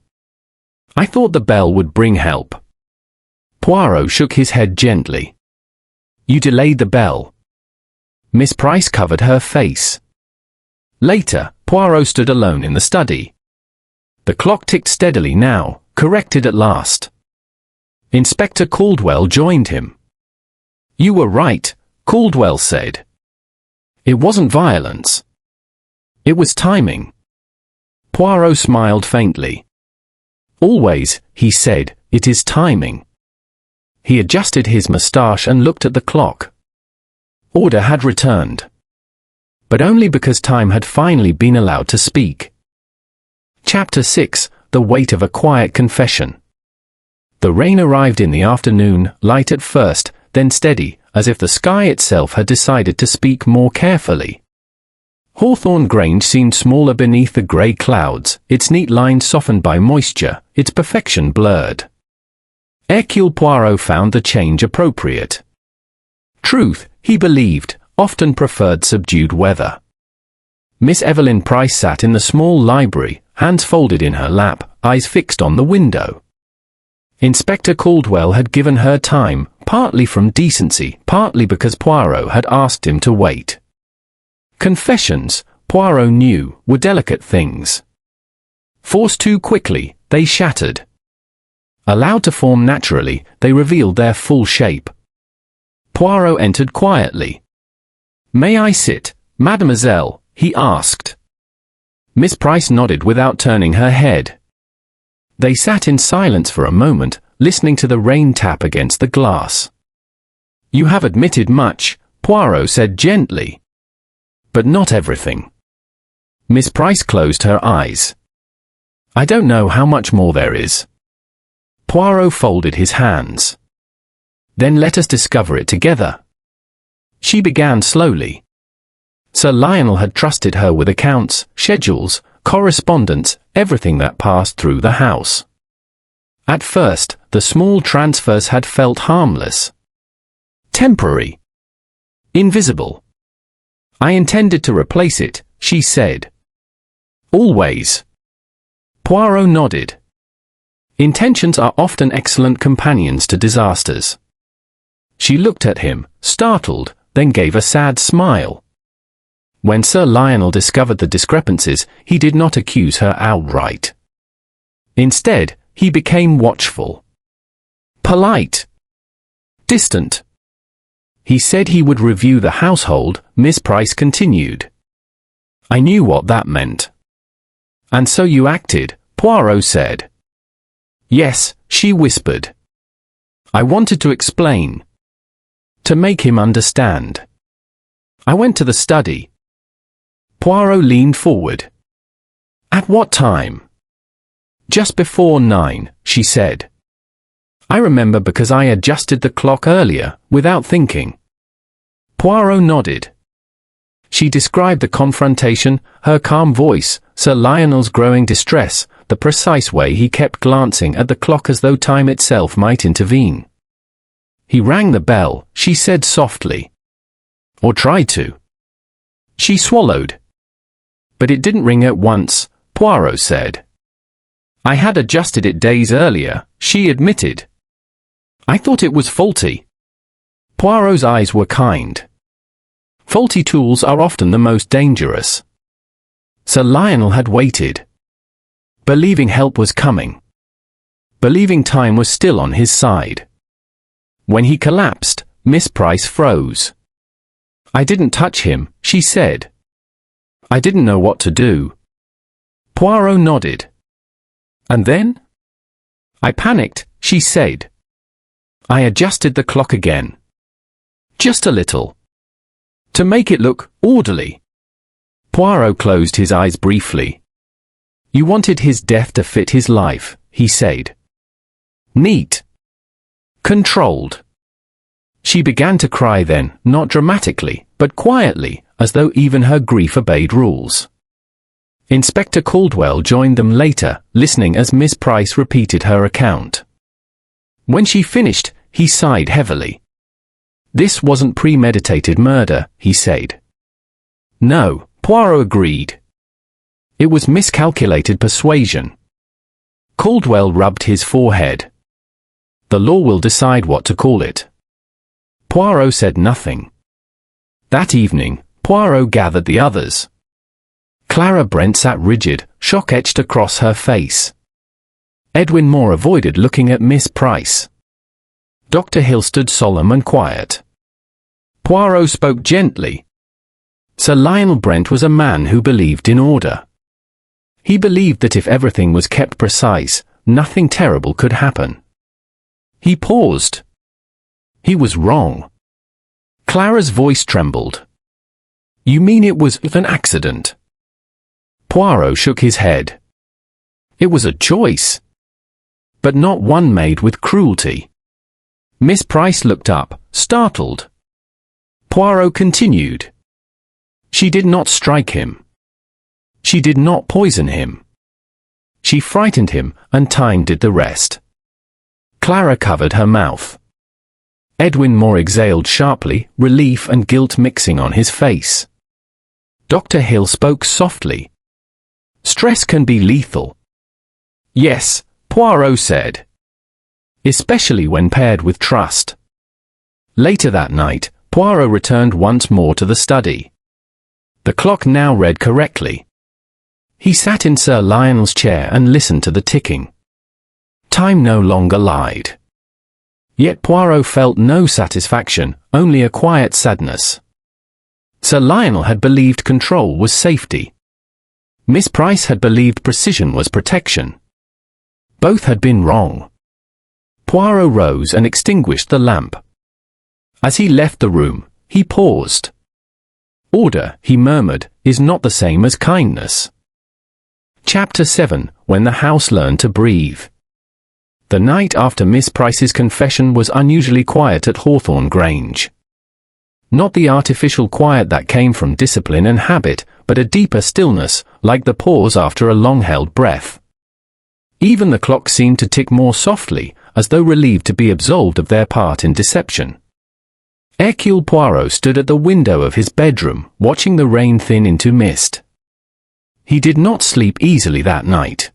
[SPEAKER 1] I thought the bell would bring help. Poirot shook his head gently. You delayed the bell. Miss Price covered her face. Later, Poirot stood alone in the study. The clock ticked steadily now, corrected at last. Inspector Caldwell joined him. You were right, Caldwell said. It wasn't violence. It was timing. Poirot smiled faintly. Always, he said, it is timing. He adjusted his moustache and looked at the clock. Order had returned. But only because time had finally been allowed to speak. Chapter 6, The Weight of a Quiet Confession. The rain arrived in the afternoon, light at first, then steady, as if the sky itself had decided to speak more carefully. Hawthorne Grange seemed smaller beneath the grey clouds, its neat lines softened by moisture, its perfection blurred. Hercule Poirot found the change appropriate. Truth, he believed, often preferred subdued weather. Miss Evelyn Price sat in the small library, hands folded in her lap, eyes fixed on the window. Inspector Caldwell had given her time, partly from decency, partly because Poirot had asked him to wait. Confessions, Poirot knew, were delicate things. Forced too quickly, they shattered. Allowed to form naturally, they revealed their full shape. Poirot entered quietly. "May I sit, mademoiselle?" he asked. Miss Price nodded without turning her head. They sat in silence for a moment, listening to the rain tap against the glass. "You have admitted much," Poirot said gently. "But not everything." Miss Price closed her eyes. "I don't know how much more there is." Poirot folded his hands. "Then let us discover it together." She began slowly. Sir Lionel had trusted her with accounts, schedules, correspondence, everything that passed through the house. At first, the small transfers had felt harmless. Temporary. Invisible. "I intended to replace it," she said. "Always." Poirot nodded. Intentions are often excellent companions to disasters. She looked at him, startled, then gave a sad smile. When Sir Lionel discovered the discrepancies, he did not accuse her outright. Instead, he became watchful. Polite. Distant. He said he would review the household, Miss Price continued. "I knew what that meant." "And so you acted," Poirot said. "Yes," she whispered. "I wanted to explain. To make him understand. I went to the study." Poirot leaned forward. "At what time?" "Just before 9, she said. "I remember because I adjusted the clock earlier, without thinking." Poirot nodded. She described the confrontation, her calm voice, Sir Lionel's growing distress, the precise way he kept glancing at the clock as though time itself might intervene. "He rang the bell," she said softly. "Or tried to." She swallowed. "But it didn't ring at once," Poirot said. "I had adjusted it days earlier," she admitted. "I thought it was faulty." Poirot's eyes were kind. Faulty tools are often the most dangerous. Sir Lionel had waited. Believing help was coming. Believing time was still on his side. When he collapsed, Miss Price froze. "I didn't touch him," she said. "I didn't know what to do." Poirot nodded. "And then?" "I panicked," she said. "I adjusted the clock again. Just a little. To make it look orderly." Poirot closed his eyes briefly. "You wanted his death to fit his life," he said. "Neat. Controlled." She began to cry then, not dramatically, but quietly, as though even her grief obeyed rules. Inspector Caldwell joined them later, listening as Miss Price repeated her account. When she finished, he sighed heavily. "This wasn't premeditated murder," he said. "No," Poirot agreed. "It was miscalculated persuasion." Caldwell rubbed his forehead. "The law will decide what to call it." Poirot said nothing. That evening, Poirot gathered the others. Clara Brent sat rigid, shock etched across her face. Edwin Moore avoided looking at Miss Price. Dr. Hill stood solemn and quiet. Poirot spoke gently. Sir Lionel Brent was a man who believed in order. He believed that if everything was kept precise, nothing terrible could happen. He paused. He was wrong. Clara's voice trembled. "You mean it was an accident?" Poirot shook his head. "It was a choice. But not one made with cruelty." Miss Price looked up, startled. Poirot continued. She did not strike him. She did not poison him. She frightened him, and time did the rest. Clara covered her mouth. Edwin Moore exhaled sharply, relief and guilt mixing on his face. Dr. Hill spoke softly. Stress can be lethal. Yes, Poirot said. Especially when paired with trust. Later that night, Poirot returned once more to the study. The clock now read correctly. He sat in Sir Lionel's chair and listened to the ticking. Time no longer lied. Yet Poirot felt no satisfaction, only a quiet sadness. Sir Lionel had believed control was safety. Miss Price had believed precision was protection. Both had been wrong. Poirot rose and extinguished the lamp. As he left the room, he paused. Order, he murmured, is not the same as kindness. Chapter 7, When the House Learned to Breathe. The night after Miss Price's confession was unusually quiet at Hawthorne Grange. Not the artificial quiet that came from discipline and habit, but a deeper stillness, like the pause after a long-held breath. Even the clocks seemed to tick more softly, as though relieved to be absolved of their part in deception. Hercule Poirot stood at the window of his bedroom, watching the rain thin into mist. He did not sleep easily that night.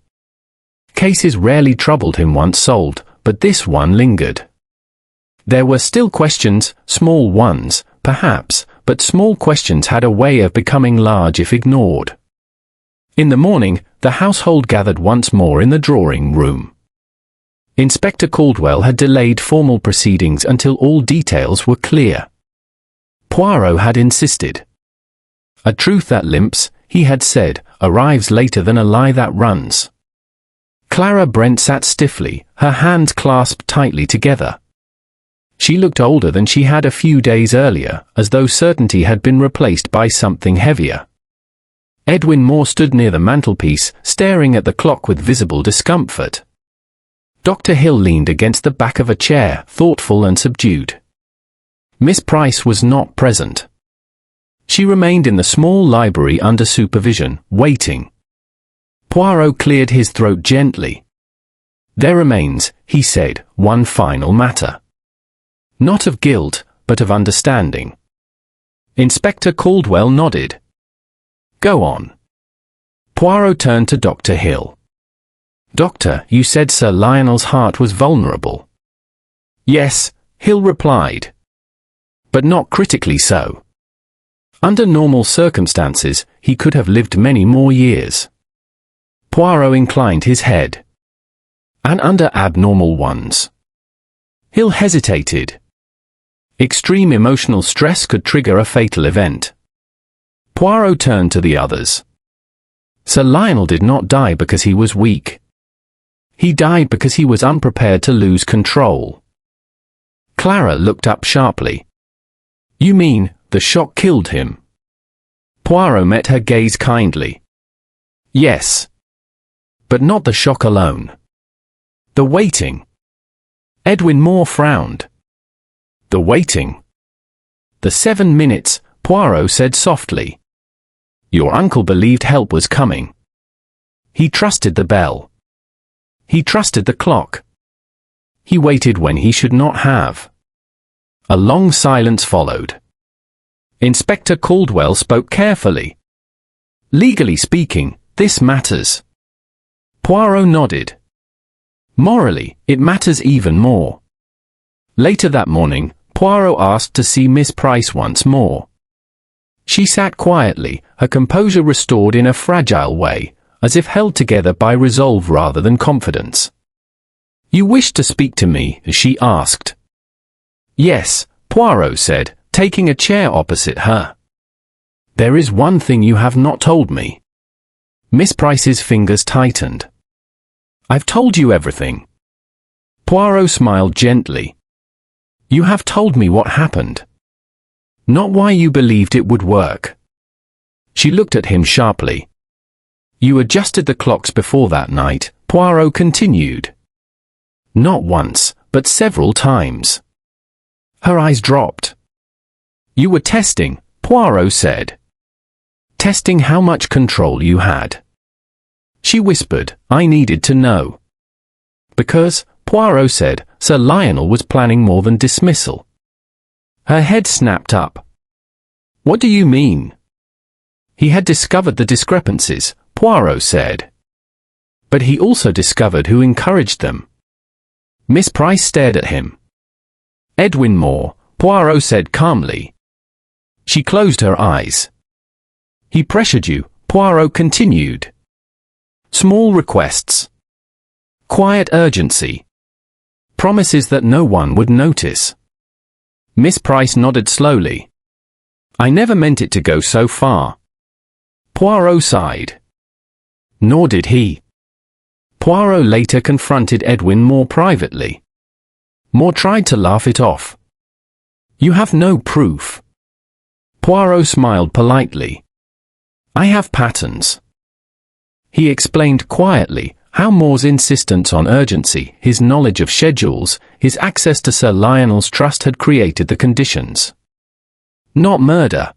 [SPEAKER 1] Cases rarely troubled him once solved, but this one lingered. There were still questions, small ones, perhaps, but small questions had a way of becoming large if ignored. In the morning, the household gathered once more in the drawing-room. Inspector Caldwell had delayed formal proceedings until all details were clear. Poirot had insisted. A truth that limps, he had said, arrives later than a lie that runs. Clara Brent sat stiffly, her hands clasped tightly together. She looked older than she had a few days earlier, as though certainty had been replaced by something heavier. Edwin Moore stood near the mantelpiece, staring at the clock with visible discomfort. Dr. Hill leaned against the back of a chair, thoughtful and subdued. Miss Price was not present. She remained in the small library under supervision, waiting. Poirot cleared his throat gently. There remains, he said, one final matter. Not of guilt, but of understanding. Inspector Caldwell nodded. Go on. Poirot turned to Dr. Hill. Doctor, you said Sir Lionel's heart was vulnerable. Yes, Hill replied. But not critically so. Under normal circumstances, he could have lived many more years. Poirot inclined his head. And under abnormal ones. Hill hesitated. Extreme emotional stress could trigger a fatal event. Poirot turned to the others. Sir Lionel did not die because he was weak. He died because he was unprepared to lose control. Clara looked up sharply. You mean, the shock killed him? Poirot met her gaze kindly. Yes. But not the shock alone. The waiting. Edwin Moore frowned. The waiting. The 7 minutes, Poirot said softly. Your uncle believed help was coming. He trusted the bell. He trusted the clock. He waited when he should not have. A long silence followed. Inspector Caldwell spoke carefully. Legally speaking, this matters. Poirot nodded. Morally, it matters even more. Later that morning, Poirot asked to see Miss Price once more. She sat quietly, her composure restored in a fragile way, as if held together by resolve rather than confidence. You wish to speak to me? She asked. Yes, Poirot said, taking a chair opposite her. There is one thing you have not told me. Miss Price's fingers tightened. I've told you everything. Poirot smiled gently. You have told me what happened. Not why you believed it would work. She looked at him sharply. You adjusted the clocks before that night, Poirot continued. Not once, but several times. Her eyes dropped. You were testing, Poirot said. Testing how much control you had. She whispered, I needed to know. Because, Poirot said, Sir Lionel was planning more than dismissal. Her head snapped up. What do you mean? He had discovered the discrepancies, Poirot said. But he also discovered who encouraged them. Miss Price stared at him. Edwin Moore, Poirot said calmly. She closed her eyes. He pressured you, Poirot continued. Small requests. Quiet urgency. Promises that no one would notice. Miss Price nodded slowly. I never meant it to go so far. Poirot sighed. Nor did he. Poirot later confronted Edwin Moore privately. Moore tried to laugh it off. You have no proof. Poirot smiled politely. I have patterns. He explained quietly how Moore's insistence on urgency, his knowledge of schedules, his access to Sir Lionel's trust had created the conditions. Not murder,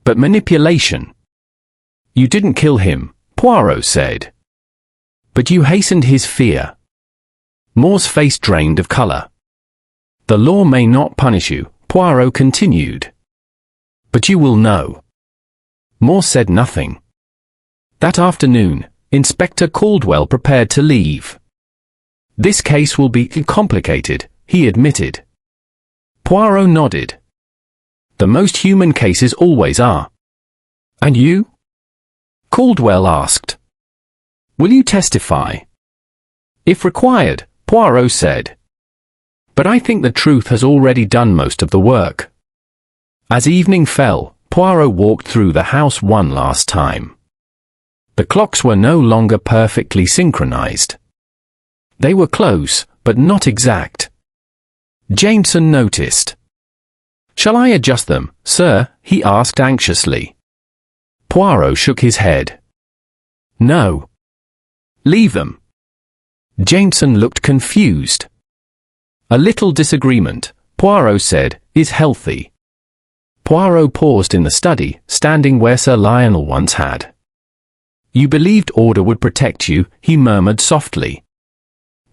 [SPEAKER 1] but manipulation. You didn't kill him, Poirot said. But you hastened his fear. Moore's face drained of colour. The law may not punish you, Poirot continued. But you will know. Moore said nothing. That afternoon, Inspector Caldwell prepared to leave. This case will be complicated, he admitted. Poirot nodded. The most human cases always are. And you? Caldwell asked. Will you testify? If required, Poirot said. But I think the truth has already done most of the work. As evening fell, Poirot walked through the house one last time. The clocks were no longer perfectly synchronized. They were close, but not exact. Jameson noticed. Shall I adjust them, sir? He asked anxiously. Poirot shook his head. No. Leave them. Jameson looked confused. A little disagreement, Poirot said, is healthy. Poirot paused in the study, standing where Sir Lionel once had. You believed order would protect you, he murmured softly.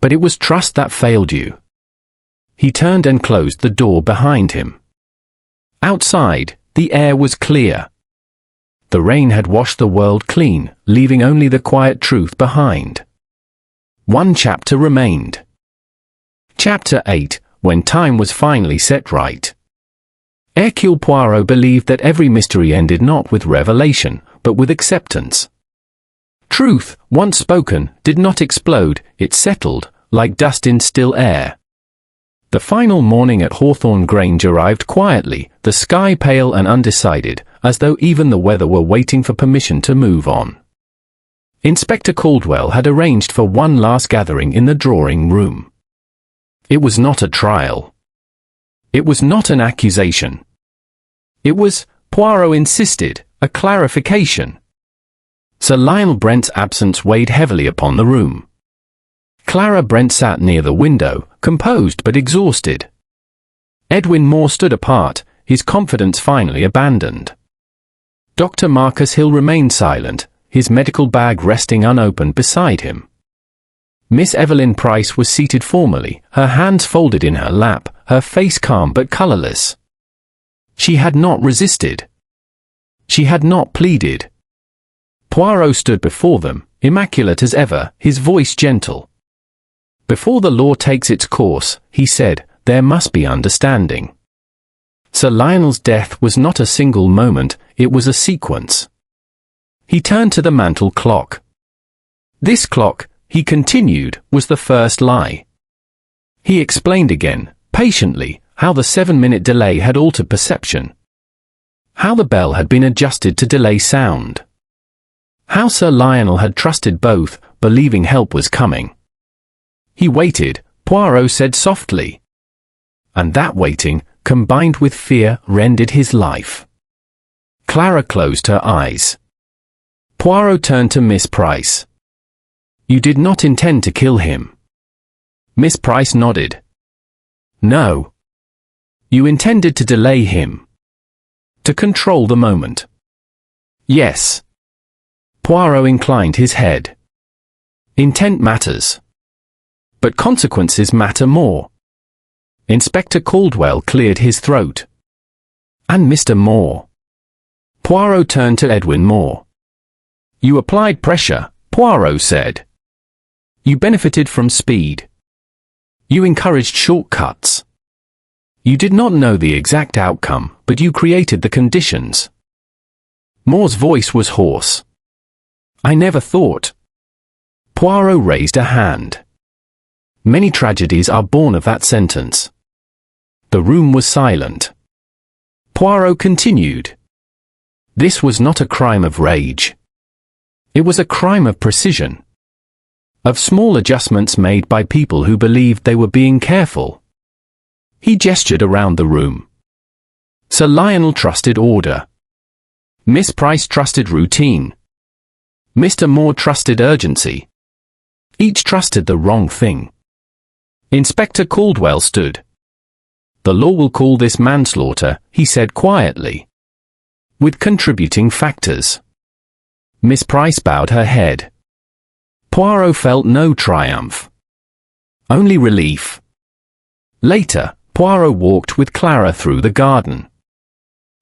[SPEAKER 1] But it was trust that failed you. He turned and closed the door behind him. Outside, the air was clear. The rain had washed the world clean, leaving only the quiet truth behind. One chapter remained. Chapter 8, when time was finally set right. Hercule Poirot believed that every mystery ended not with revelation, but with acceptance. Truth, once spoken, did not explode, it settled, like dust in still air. The final morning at Hawthorne Grange arrived quietly, the sky pale and undecided, as though even the weather were waiting for permission to move on. Inspector Caldwell had arranged for one last gathering in the drawing room. It was not a trial. It was not an accusation. It was, Poirot insisted, a clarification. Sir Lionel Brent's absence weighed heavily upon the room. Clara Brent sat near the window, composed but exhausted. Edwin Moore stood apart, his confidence finally abandoned. Dr. Marcus Hill remained silent, his medical bag resting unopened beside him. Miss Evelyn Price was seated formally, her hands folded in her lap, her face calm but colourless. She had not resisted. She had not pleaded. Poirot stood before them, immaculate as ever, his voice gentle. Before the law takes its course, he said, there must be understanding. Sir Lionel's death was not a single moment, it was a sequence. He turned to the mantel clock. This clock, he continued, was the first lie. He explained again, patiently, how the 7-minute delay had altered perception. How the bell had been adjusted to delay sound. How Sir Lionel had trusted both, believing help was coming. He waited, Poirot said softly. And that waiting, combined with fear, rendered his life. Clara closed her eyes. Poirot turned to Miss Price. You did not intend to kill him. Miss Price nodded. No. You intended to delay him. to control the moment. Yes. Poirot inclined his head. Intent matters. But consequences matter more. Inspector Caldwell cleared his throat. And Mr. Moore. Poirot turned to Edwin Moore. You applied pressure, Poirot said. You benefited from speed. You encouraged shortcuts. You did not know the exact outcome, but you created the conditions. Moore's voice was hoarse. I never thought. Poirot raised a hand. Many tragedies are born of that sentence. The room was silent. Poirot continued. This was not a crime of rage. It was a crime of precision. Of small adjustments made by people who believed they were being careful. He gestured around the room. Sir Lionel trusted order. Miss Price trusted routine. Mr. Moore trusted urgency. Each trusted the wrong thing. Inspector Caldwell stood. The law will call this manslaughter, he said quietly. With contributing factors. Miss Price bowed her head. Poirot felt no triumph. Only relief. Later, Poirot walked with Clara through the garden.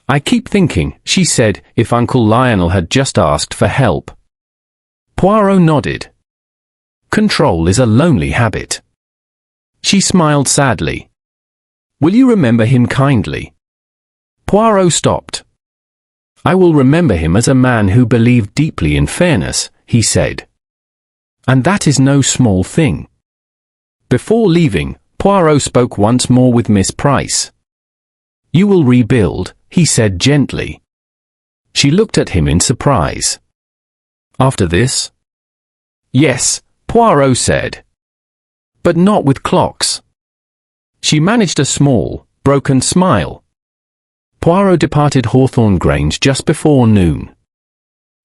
[SPEAKER 1] I keep thinking, she said, if Uncle Lionel had just asked for help. Poirot nodded. Control is a lonely habit. She smiled sadly. Will you remember him kindly? Poirot stopped. I will remember him as a man who believed deeply in fairness, he said. And that is no small thing. Before leaving, Poirot spoke once more with Miss Price. You will rebuild, he said gently. She looked at him in surprise. After this? Yes, Poirot said. But not with clocks. She managed a small, broken smile. Poirot departed Hawthorne Grange just before noon.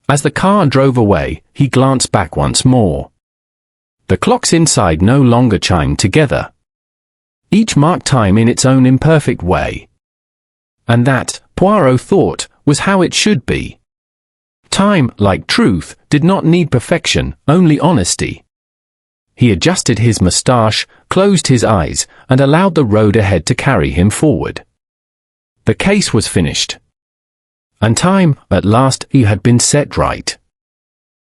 [SPEAKER 1] As the car drove away, he glanced back once more. The clocks inside no longer chimed together. Each marked time in its own imperfect way. And that, Poirot thought, was how it should be. Time, like truth, did not need perfection, only honesty. He adjusted his moustache, closed his eyes, and allowed the road ahead to carry him forward. The case was finished. And time, at last, he had been set right.